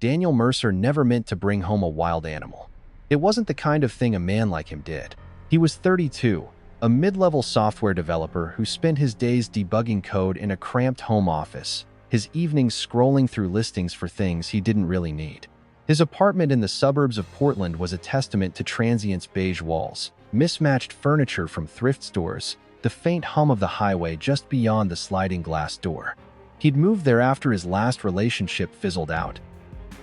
Daniel Mercer never meant to bring home a wild animal. It wasn't the kind of thing a man like him did. He was 32, a mid-level software developer who spent his days debugging code in a cramped home office, his evenings scrolling through listings for things he didn't really need. His apartment in the suburbs of Portland was a testament to transient's beige walls, mismatched furniture from thrift stores, the faint hum of the highway just beyond the sliding glass door. He'd moved there after his last relationship fizzled out,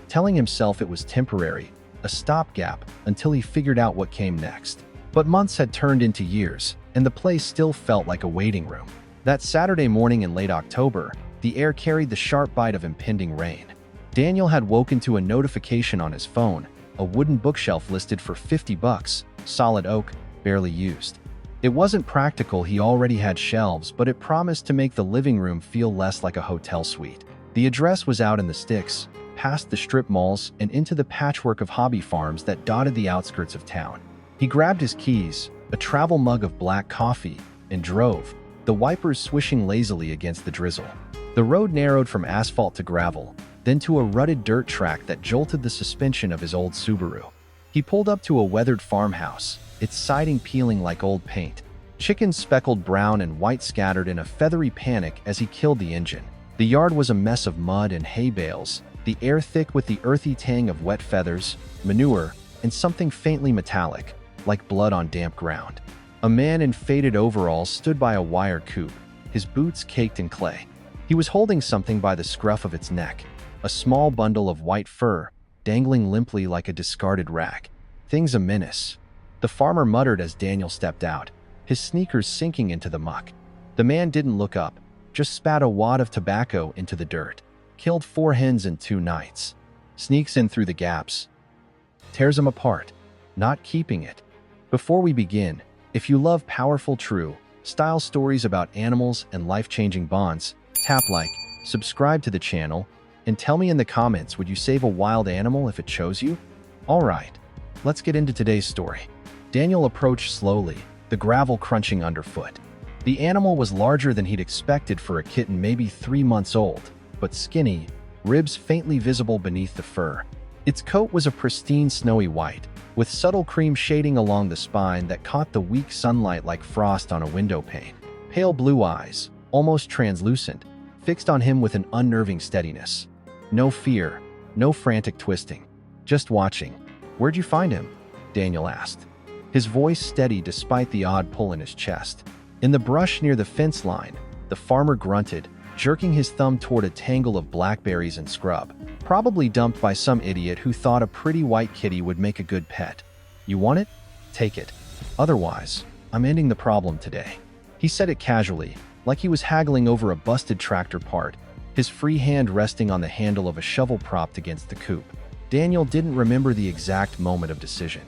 telling himself it was temporary, a stopgap, until he figured out what came next. But months had turned into years, and the place still felt like a waiting room. That Saturday morning in late October, the air carried the sharp bite of impending rain. Daniel had woken to a notification on his phone, a wooden bookshelf listed for $50, solid oak, barely used. It wasn't practical, he already had shelves, but it promised to make the living room feel less like a hotel suite. The address was out in the sticks, past the strip malls and into the patchwork of hobby farms that dotted the outskirts of town. He grabbed his keys, a travel mug of black coffee, and drove, the wipers swishing lazily against the drizzle. The road narrowed from asphalt to gravel, then to a rutted dirt track that jolted the suspension of his old Subaru. He pulled up to a weathered farmhouse, its siding peeling like old paint. Chickens speckled brown and white scattered in a feathery panic as he killed the engine. The yard was a mess of mud and hay bales, the air thick with the earthy tang of wet feathers, manure, and something faintly metallic, like blood on damp ground. A man in faded overalls stood by a wire coop, his boots caked in clay. He was holding something by the scruff of its neck, a small bundle of white fur, dangling limply like a discarded rag. "Thing's a menace," the farmer muttered as Daniel stepped out, his sneakers sinking into the muck. The man didn't look up, just spat a wad of tobacco into the dirt. "Killed 4 hens in 2 nights. Sneaks in through the gaps. Tears them apart. Not keeping it." Before we begin, if you love powerful, true style stories about animals and life-changing bonds, tap like, subscribe to the channel, and tell me in the comments, would you save a wild animal if it chose you? Alright, let's get into today's story. Daniel approached slowly, the gravel crunching underfoot. The animal was larger than he'd expected for a kitten, maybe 3 months old, but skinny, ribs faintly visible beneath the fur. Its coat was a pristine snowy white, with subtle cream shading along the spine that caught the weak sunlight like frost on a window pane. Pale blue eyes, almost translucent, fixed on him with an unnerving steadiness. No fear, no frantic twisting, just watching. "Where'd you find him?" Daniel asked, his voice steady despite the odd pull in his chest. "In the brush near the fence line," the farmer grunted, jerking his thumb toward a tangle of blackberries and scrub. "Probably dumped by some idiot who thought a pretty white kitty would make a good pet. You want it? Take it. Otherwise, I'm ending the problem today." He said it casually, like he was haggling over a busted tractor part, his free hand resting on the handle of a shovel propped against the coop. Daniel didn't remember the exact moment of decision.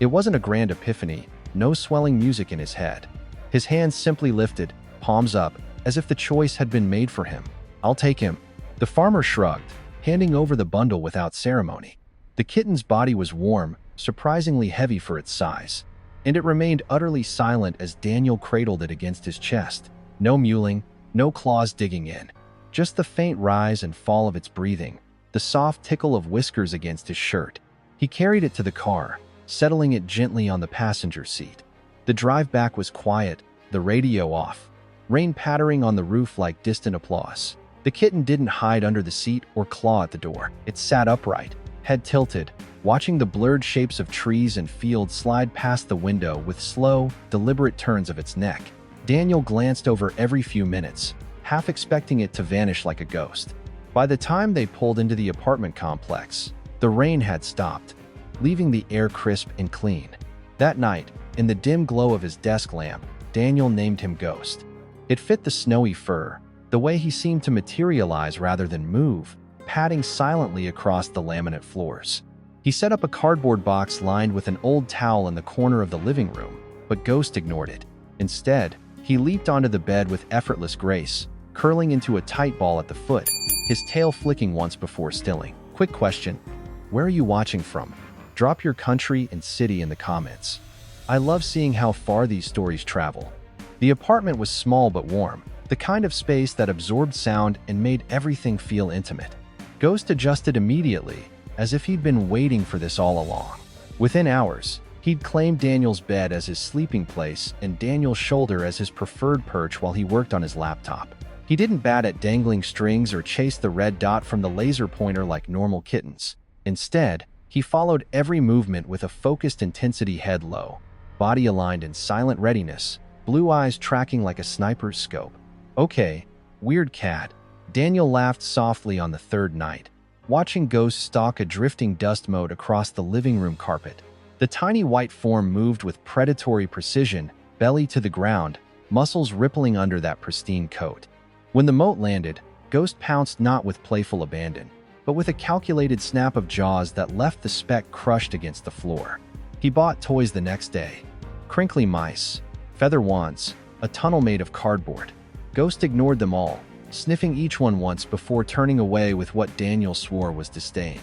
It wasn't a grand epiphany, no swelling music in his head. His hands simply lifted, palms up, as if the choice had been made for him. "I'll take him." The farmer shrugged, handing over the bundle without ceremony. The kitten's body was warm, surprisingly heavy for its size, and it remained utterly silent as Daniel cradled it against his chest. No mewling, no claws digging in, just the faint rise and fall of its breathing, the soft tickle of whiskers against his shirt. He carried it to the car, settling it gently on the passenger seat. The drive back was quiet, the radio off, rain pattering on the roof like distant applause. The kitten didn't hide under the seat or claw at the door. It sat upright, head tilted, watching the blurred shapes of trees and fields slide past the window with slow, deliberate turns of its neck. Daniel glanced over every few minutes, half expecting it to vanish like a ghost. By the time they pulled into the apartment complex, the rain had stopped, leaving the air crisp and clean. That night, in the dim glow of his desk lamp, Daniel named him Ghost. It fit the snowy fur, the way he seemed to materialize rather than move, padding silently across the laminate floors. He set up a cardboard box lined with an old towel in the corner of the living room, but Ghost ignored it. Instead, he leaped onto the bed with effortless grace, curling into a tight ball at the foot, his tail flicking once before stilling. Quick question: where are you watching from? Drop your country and city in the comments. I love seeing how far these stories travel. The apartment was small but warm, the kind of space that absorbed sound and made everything feel intimate. Ghost adjusted immediately, as if he'd been waiting for this all along. Within hours, he'd claimed Daniel's bed as his sleeping place and Daniel's shoulder as his preferred perch while he worked on his laptop. He didn't bat at dangling strings or chase the red dot from the laser pointer like normal kittens. Instead, he followed every movement with a focused intensity, head low, body aligned in silent readiness, blue eyes tracking like a sniper's scope. "Okay, weird cat," Daniel laughed softly on the third night, watching Ghost stalk a drifting dust mote across the living room carpet. The tiny white form moved with predatory precision, belly to the ground, muscles rippling under that pristine coat. When the mote landed, Ghost pounced not with playful abandon, but with a calculated snap of jaws that left the speck crushed against the floor. He bought toys the next day. Crinkly mice, feather wands, a tunnel made of cardboard. Ghost ignored them all, sniffing each one once before turning away with what Daniel swore was disdain.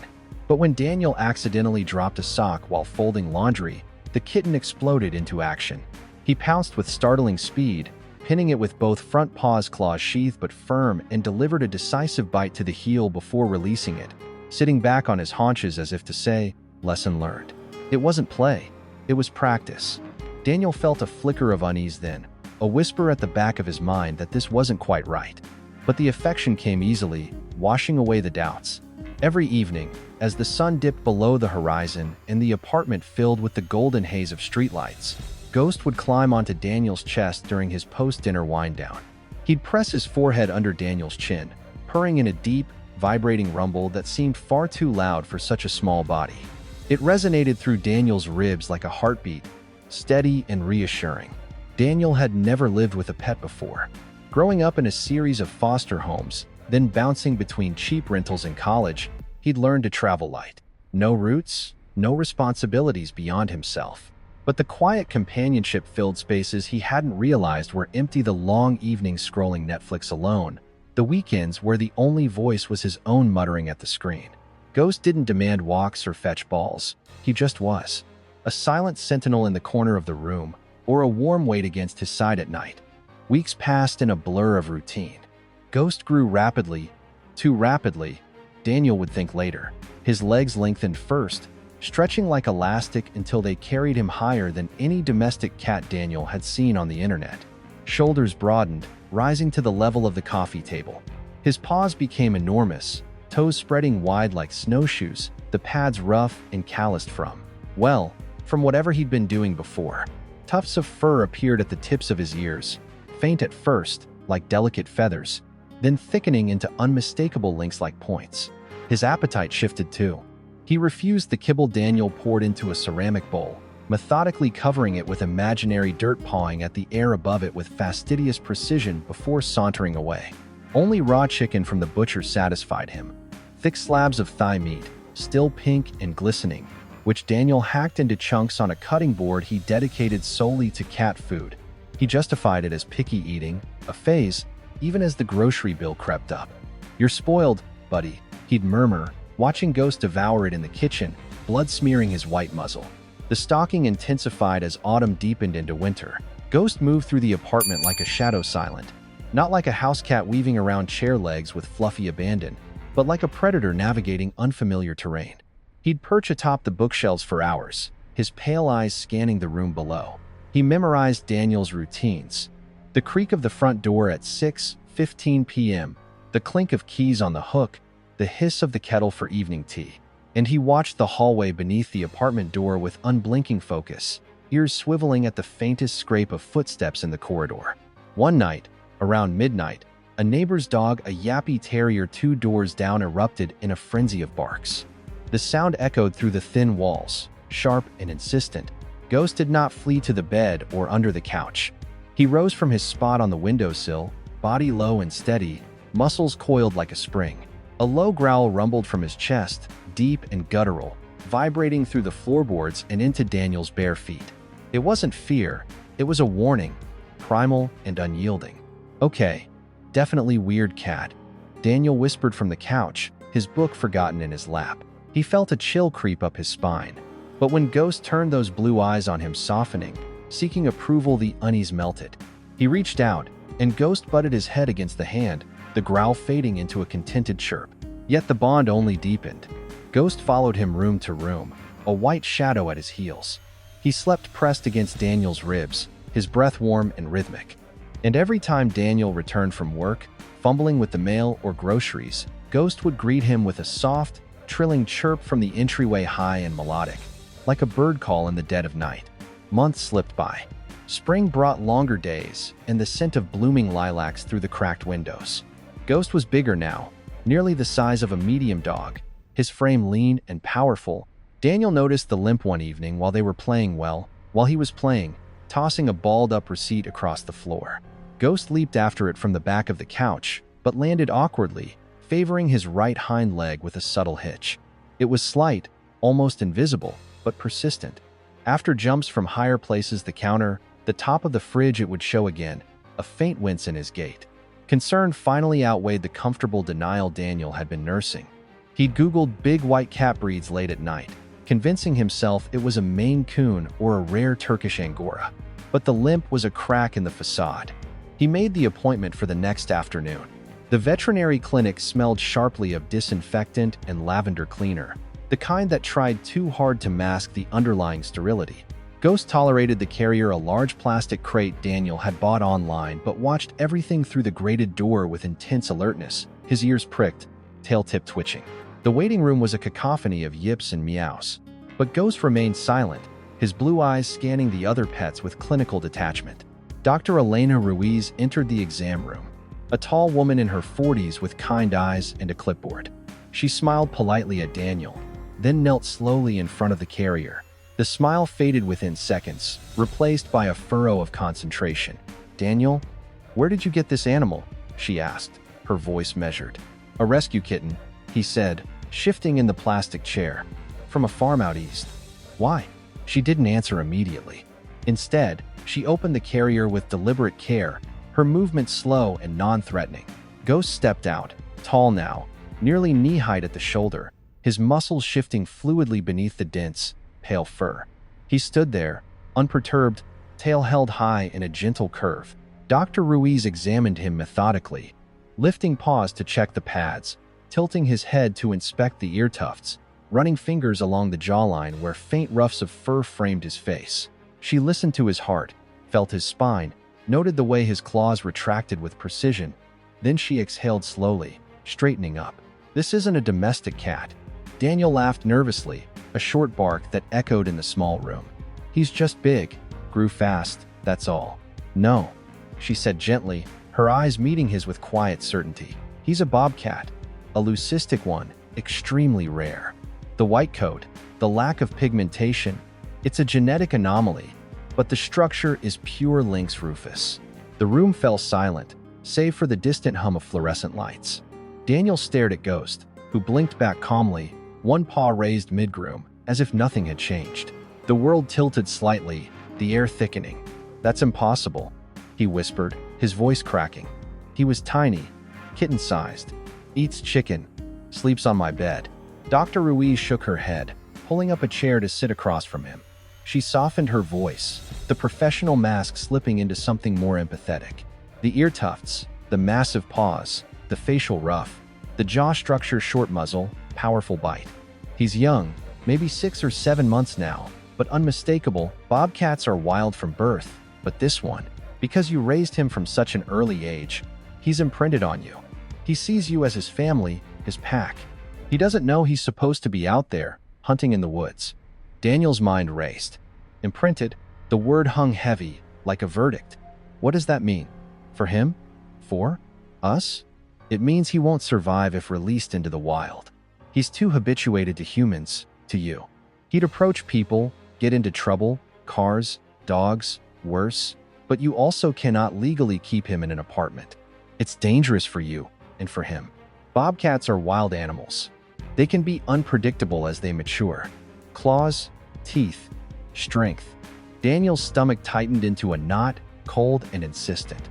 But when Daniel accidentally dropped a sock while folding laundry, the kitten exploded into action. He pounced with startling speed, pinning it with both front claws sheathed but firm, and delivered a decisive bite to the heel before releasing it, sitting back on his haunches as if to say, "Lesson learned." It wasn't play, it was practice. Daniel felt a flicker of unease then, a whisper at the back of his mind that this wasn't quite right. But the affection came easily, washing away the doubts. Every evening, as the sun dipped below the horizon and the apartment filled with the golden haze of streetlights, Ghost would climb onto Daniel's chest during his post-dinner wind-down. He'd press his forehead under Daniel's chin, purring in a deep, vibrating rumble that seemed far too loud for such a small body. It resonated through Daniel's ribs like a heartbeat, steady and reassuring. Daniel had never lived with a pet before. Growing up in a series of foster homes, then bouncing between cheap rentals in college, he'd learned to travel light. No roots, no responsibilities beyond himself. But the quiet companionship-filled spaces he hadn't realized were empty, the long evenings scrolling Netflix alone, the weekends where the only voice was his own muttering at the screen. Ghost didn't demand walks or fetch balls. He just was. A silent sentinel in the corner of the room, or a warm weight against his side at night. Weeks passed in a blur of routine. Ghost grew rapidly, too rapidly, Daniel would think later. His legs lengthened first, stretching like elastic until they carried him higher than any domestic cat Daniel had seen on the internet. Shoulders broadened, rising to the level of the coffee table. His paws became enormous, toes spreading wide like snowshoes, the pads rough and calloused from whatever he'd been doing before. Tufts of fur appeared at the tips of his ears, faint at first, like delicate feathers, then thickening into unmistakable links like points. His appetite shifted too. He refused the kibble Daniel poured into a ceramic bowl, methodically covering it with imaginary dirt, pawing at the air above it with fastidious precision before sauntering away. Only raw chicken from the butcher satisfied him. Thick slabs of thigh meat, still pink and glistening, which Daniel hacked into chunks on a cutting board he dedicated solely to cat food. He justified it as picky eating, a phase, even as the grocery bill crept up. "You're spoiled, buddy," he'd murmur, watching Ghost devour it in the kitchen, blood smearing his white muzzle. The stalking intensified as autumn deepened into winter. Ghost moved through the apartment like a shadow, silent, not like a house cat weaving around chair legs with fluffy abandon, but like a predator navigating unfamiliar terrain. He'd perch atop the bookshelves for hours, his pale eyes scanning the room below. He memorized Daniel's routines. The creak of the front door at 6:15 p.m., the clink of keys on the hook, the hiss of the kettle for evening tea. And he watched the hallway beneath the apartment door with unblinking focus, ears swiveling at the faintest scrape of footsteps in the corridor. One night, around midnight, a neighbor's dog, a yappy terrier 2 doors down, erupted in a frenzy of barks. The sound echoed through the thin walls, sharp and insistent. Ghost did not flee to the bed or under the couch. He rose from his spot on the windowsill, body low and steady, muscles coiled like a spring. A low growl rumbled from his chest, deep and guttural, vibrating through the floorboards and into Daniel's bare feet. It wasn't fear, it was a warning, primal and unyielding. "Okay, definitely weird cat," Daniel whispered from the couch, his book forgotten in his lap. He felt a chill creep up his spine. But when Ghost turned those blue eyes on him, softening, seeking approval, the unease melted. He reached out, and Ghost butted his head against the hand, the growl fading into a contented chirp. Yet the bond only deepened. Ghost followed him room to room, a white shadow at his heels. He slept pressed against Daniel's ribs, his breath warm and rhythmic. And every time Daniel returned from work, fumbling with the mail or groceries, Ghost would greet him with a soft, trilling chirp from the entryway, high and melodic, like a bird call in the dead of night. Months slipped by. Spring brought longer days and the scent of blooming lilacs through the cracked windows. Ghost was bigger now, nearly the size of a medium dog, his frame lean and powerful. Daniel noticed the limp one evening while they were playing. While he was playing, tossing a balled-up receipt across the floor. Ghost leaped after it from the back of the couch, but landed awkwardly, favoring his right hind leg with a subtle hitch. It was slight, almost invisible, but persistent. After jumps from higher places, the counter, the top of the fridge, it would show again, a faint wince in his gait. Concern finally outweighed the comfortable denial Daniel had been nursing. He'd Googled big white cat breeds late at night, convincing himself it was a Maine Coon or a rare Turkish Angora. But the limp was a crack in the facade. He made the appointment for the next afternoon. The veterinary clinic smelled sharply of disinfectant and lavender cleaner, the kind that tried too hard to mask the underlying sterility. Ghost tolerated the carrier, a large plastic crate Daniel had bought online, but watched everything through the grated door with intense alertness, his ears pricked, tail tip twitching. The waiting room was a cacophony of yips and meows. But Ghost remained silent, his blue eyes scanning the other pets with clinical detachment. Dr. Elena Ruiz entered the exam room, a tall woman in her 40s with kind eyes and a clipboard. She smiled politely at Daniel, then knelt slowly in front of the carrier. The smile faded within seconds, replaced by a furrow of concentration. "Daniel, where did you get this animal?" she asked, her voice measured. "A rescue kitten," he said, shifting in the plastic chair. "From a farm out east." "Why?" She didn't answer immediately. Instead, she opened the carrier with deliberate care, her movement slow and non-threatening. Ghost stepped out, tall now, nearly knee-height at the shoulder, his muscles shifting fluidly beneath the dense, pale fur. He stood there, unperturbed, tail held high in a gentle curve. Dr. Ruiz examined him methodically, lifting paws to check the pads, tilting his head to inspect the ear tufts, running fingers along the jawline where faint ruffs of fur framed his face. She listened to his heart, felt his spine, noted the way his claws retracted with precision. Then she exhaled slowly, straightening up. "This isn't a domestic cat." Daniel laughed nervously, a short bark that echoed in the small room. "He's just big, grew fast, that's all." "No," she said gently, her eyes meeting his with quiet certainty. "He's a bobcat, a leucistic one, extremely rare. The white coat, the lack of pigmentation, it's a genetic anomaly, but the structure is pure Lynx rufus." The room fell silent, save for the distant hum of fluorescent lights. Daniel stared at Ghost, who blinked back calmly, one paw raised mid-groom, as if nothing had changed. The world tilted slightly, the air thickening. "That's impossible," he whispered, his voice cracking. "He was tiny, kitten-sized, eats chicken, sleeps on my bed." Dr. Ruiz shook her head, pulling up a chair to sit across from him. She softened her voice, the professional mask slipping into something more empathetic. The ear tufts, the massive paws, the facial ruff, the jaw structure, short muzzle, powerful bite. He's young, maybe 6 or 7 months now, but unmistakable. Bobcats are wild from birth, but this one, because you raised him from such an early age, he's imprinted on you. He sees you as his family, his pack. He doesn't know he's supposed to be out there, hunting in the woods. Daniel's mind raced. Imprinted, the word hung heavy, like a verdict. What does that mean? For him? For us? It means he won't survive if released into the wild. He's too habituated to humans, to you. He'd approach people, get into trouble, cars, dogs, worse, but you also cannot legally keep him in an apartment. It's dangerous for you, and for him. Bobcats are wild animals. They can be unpredictable as they mature. Claws, teeth, strength. Daniel's stomach tightened into a knot, cold and insistent.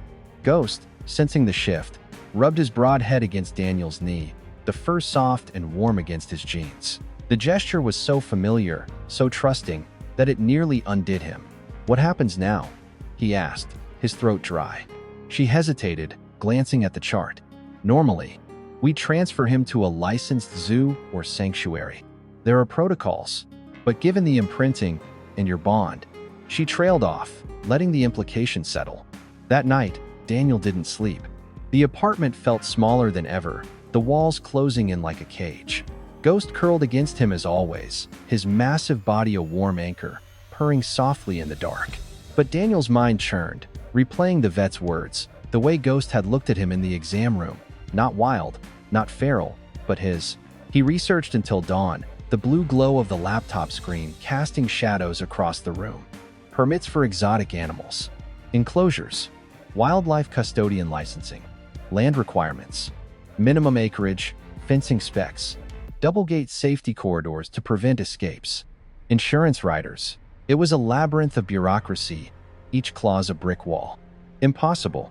Ghost, sensing the shift, rubbed his broad head against Daniel's knee, the fur soft and warm against his jeans. The gesture was so familiar, so trusting, that it nearly undid him. "What happens now?" he asked, his throat dry. She hesitated, glancing at the chart. "Normally, We transfer him to a licensed zoo or sanctuary. There are protocols, but given the imprinting and your bond, she trailed off, letting the implication settle. That night, Daniel didn't sleep. The apartment felt smaller than ever, the walls closing in like a cage. Ghost curled against him as always, his massive body a warm anchor, purring softly in the dark. But Daniel's mind churned, replaying the vet's words, the way Ghost had looked at him in the exam room. Not wild, not feral, but his. He researched until dawn, the blue glow of the laptop screen casting shadows across the room. Permits for exotic animals. Enclosures. Wildlife custodian licensing. Land requirements. Minimum acreage. Fencing specs. Double gate safety corridors to prevent escapes. Insurance riders. It was a labyrinth of bureaucracy, each clause a brick wall. Impossible.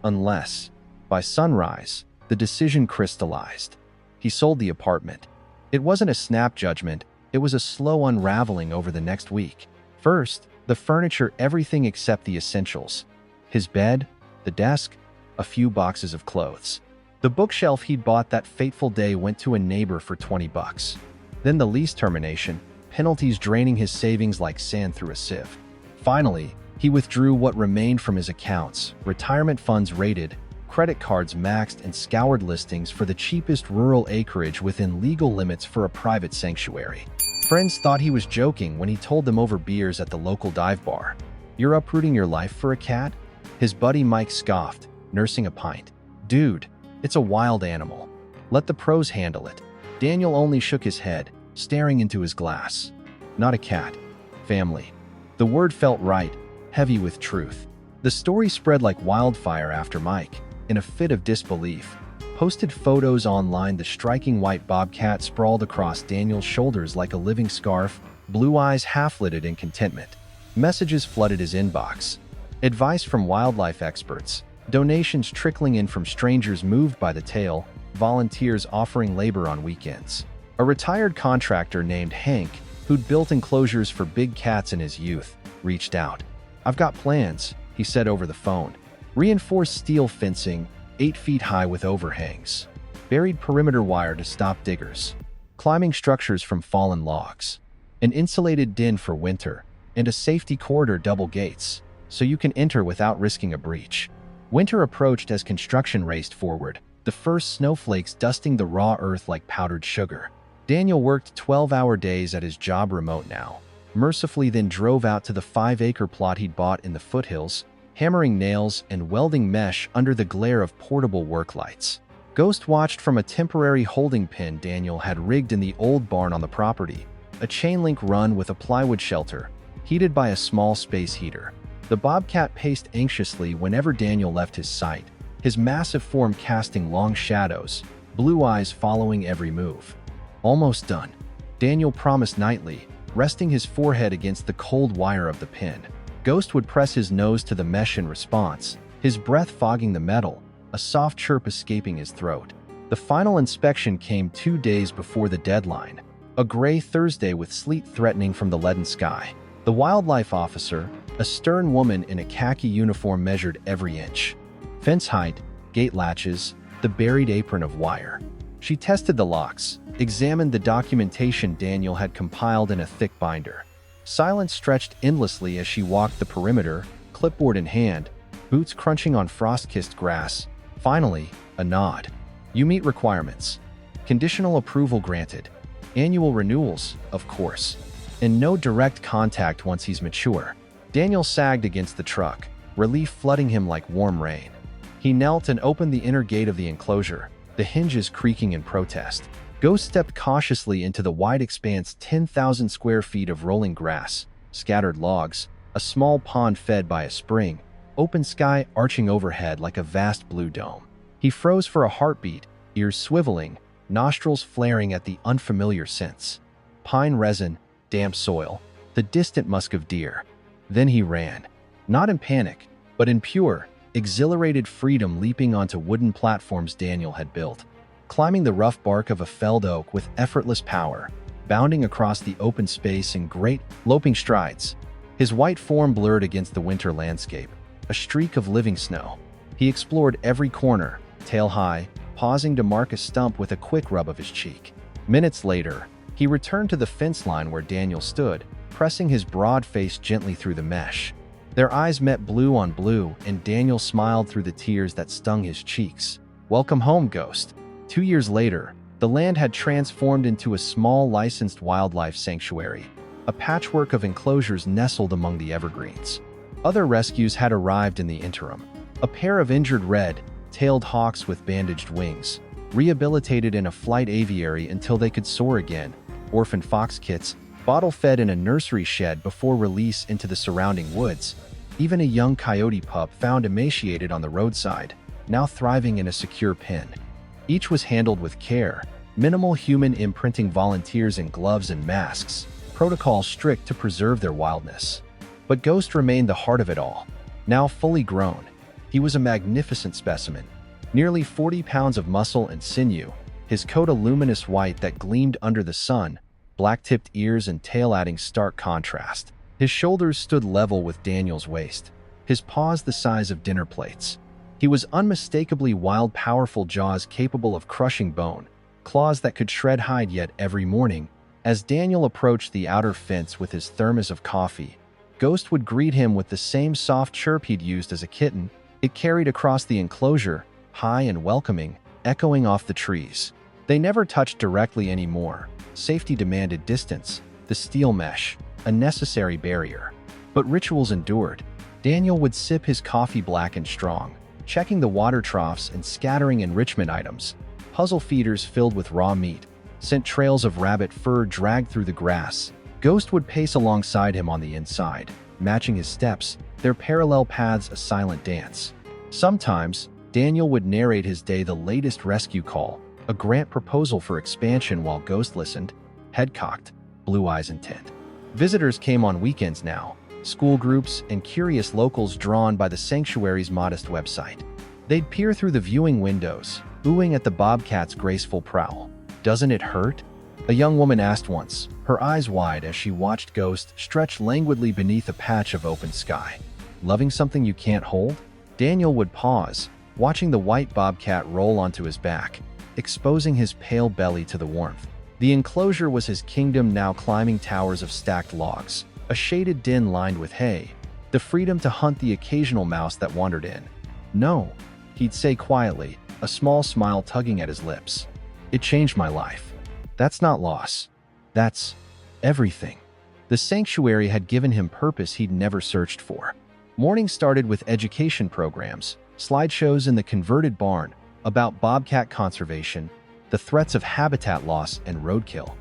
Unless, by sunrise, the decision crystallized. He sold the apartment. It wasn't a snap judgment, it was a slow unraveling over the next week. First, the furniture, everything except the essentials. His bed, the desk, a few boxes of clothes. The bookshelf he'd bought that fateful day went to a neighbor for $20. Then the lease termination, penalties draining his savings like sand through a sieve. Finally, he withdrew what remained from his accounts, retirement funds raided, credit cards maxed, and scoured listings for the cheapest rural acreage within legal limits for a private sanctuary. Friends thought he was joking when he told them over beers at the local dive bar. "You're uprooting your life for a cat?" His buddy Mike scoffed, nursing a pint. "Dude, it's a wild animal. Let the pros handle it." Daniel only shook his head, staring into his glass. Not a cat. Family. The word felt right, heavy with truth. The story spread like wildfire after Mike, in a fit of disbelief, posted photos online. The striking white bobcat sprawled across Daniel's shoulders like a living scarf, blue eyes half-lidded in contentment. Messages flooded his inbox. Advice from wildlife experts, donations trickling in from strangers moved by the tale, volunteers offering labor on weekends. A retired contractor named Hank, who'd built enclosures for big cats in his youth, reached out. "I've got plans," he said over the phone. Reinforced steel fencing, 8 feet high with overhangs. Buried perimeter wire to stop diggers. Climbing structures from fallen logs. An insulated den for winter, and a safety corridor double gates, so you can enter without risking a breach. Winter approached as construction raced forward, the first snowflakes dusting the raw earth like powdered sugar. Daniel worked 12-hour days at his job remote now, mercifully then drove out to the 5-acre plot he'd bought in the foothills, hammering nails and welding mesh under the glare of portable work lights. Ghost watched from a temporary holding pen Daniel had rigged in the old barn on the property, a chain-link run with a plywood shelter, heated by a small space heater. The bobcat paced anxiously whenever Daniel left his sight, his massive form casting long shadows, blue eyes following every move. Almost done, Daniel promised nightly, resting his forehead against the cold wire of the pin. Ghost would press his nose to the mesh in response, his breath fogging the metal, a soft chirp escaping his throat. The final inspection came 2 days before the deadline, a gray Thursday with sleet threatening from the leaden sky. The wildlife officer, a stern woman in a khaki uniform, measured every inch. Fence height, gate latches, the buried apron of wire. She tested the locks, examined the documentation Daniel had compiled in a thick binder. Silence stretched endlessly as she walked the perimeter, clipboard in hand, boots crunching on frost-kissed grass. Finally, a nod. "You meet requirements. Conditional approval granted. Annual renewals, of course. And no direct contact once he's mature." Daniel sagged against the truck, relief flooding him like warm rain. He knelt and opened the inner gate of the enclosure, the hinges creaking in protest. Ghost stepped cautiously into the wide expanse, 10,000 square feet of rolling grass, scattered logs, a small pond fed by a spring, open sky arching overhead like a vast blue dome. He froze for a heartbeat, ears swiveling, nostrils flaring at the unfamiliar scents. Pine resin, damp soil, the distant musk of deer. Then he ran, not in panic, but in pure, exhilarated freedom, leaping onto wooden platforms Daniel had built, climbing the rough bark of a felled oak with effortless power, bounding across the open space in great, loping strides. His white form blurred against the winter landscape, a streak of living snow. He explored every corner, tail high, pausing to mark a stump with a quick rub of his cheek. Minutes later, he returned to the fence line where Daniel stood, pressing his broad face gently through the mesh. Their eyes met blue on blue, and Daniel smiled through the tears that stung his cheeks. "Welcome home, Ghost." 2 years later, the land had transformed into a small licensed wildlife sanctuary, a patchwork of enclosures nestled among the evergreens. Other rescues had arrived in the interim. A pair of injured red-tailed hawks with bandaged wings, rehabilitated in a flight aviary until they could soar again, orphan fox kits, bottle-fed in a nursery shed before release into the surrounding woods, even a young coyote pup found emaciated on the roadside, now thriving in a secure pen. Each was handled with care, minimal human imprinting, volunteers in gloves and masks, protocols strict to preserve their wildness. But Ghost remained the heart of it all. Now fully grown, he was a magnificent specimen. Nearly 40 pounds of muscle and sinew, his coat a luminous white that gleamed under the sun, black-tipped ears and tail adding stark contrast. His shoulders stood level with Daniel's waist, his paws the size of dinner plates. He was unmistakably wild, powerful jaws capable of crushing bone, claws that could shred hide. Yet every morning, as Daniel approached the outer fence with his thermos of coffee, Ghost would greet him with the same soft chirp he'd used as a kitten. It carried across the enclosure, high and welcoming, echoing off the trees. They never touched directly anymore. Safety demanded distance, the steel mesh, a necessary barrier. But rituals endured. Daniel would sip his coffee black and strong, checking the water troughs and scattering enrichment items. Puzzle feeders filled with raw meat, scent trails of rabbit fur dragged through the grass. Ghost would pace alongside him on the inside, matching his steps, their parallel paths a silent dance. Sometimes, Daniel would narrate his day, the latest rescue call, a grant proposal for expansion, while Ghost listened, head cocked, blue eyes intent. Visitors came on weekends now, school groups and curious locals drawn by the sanctuary's modest website. They'd peer through the viewing windows, oohing at the bobcat's graceful prowl. "Doesn't it hurt?" a young woman asked once, her eyes wide as she watched Ghost stretch languidly beneath a patch of open sky. "Loving something you can't hold?" Daniel would pause, watching the white bobcat roll onto his back, exposing his pale belly to the warmth. The enclosure was his kingdom, now climbing towers of stacked logs, a shaded den lined with hay, the freedom to hunt the occasional mouse that wandered in. "No," he'd say quietly, a small smile tugging at his lips. "It changed my life." That's not loss. That's everything. The sanctuary had given him purpose he'd never searched for. Mornings started with education programs, slideshows in the converted barn about bobcat conservation, the threats of habitat loss and roadkill.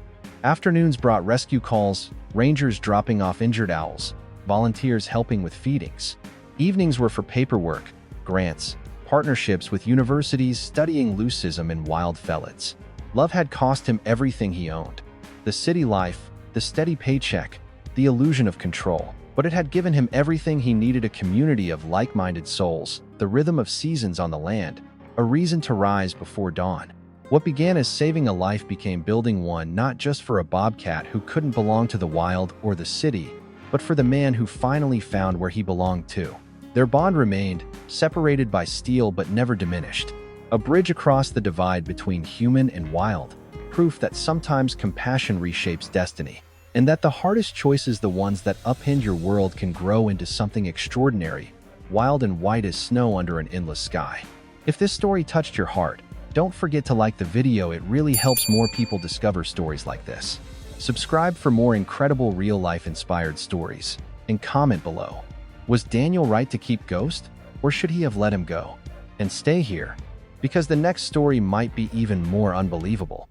Afternoons brought rescue calls, rangers dropping off injured owls, volunteers helping with feedings. Evenings were for paperwork, grants, partnerships with universities studying leucism and wild felids. Love had cost him everything he owned. The city life, the steady paycheck, the illusion of control. But it had given him everything he needed: a community of like-minded souls, the rhythm of seasons on the land, a reason to rise before dawn. What began as saving a life became building one, not just for a bobcat who couldn't belong to the wild or the city, but for the man who finally found where he belonged too. Their bond remained, separated by steel but never diminished. A bridge across the divide between human and wild, proof that sometimes compassion reshapes destiny, and that the hardest choices, the ones that upend your world, can grow into something extraordinary, wild and white as snow under an endless sky. If this story touched your heart, don't forget to like the video. It really helps more people discover stories like this. Subscribe for more incredible real-life inspired stories, and comment below. Was Daniel right to keep Ghost, or should he have let him go? And stay here, because the next story might be even more unbelievable.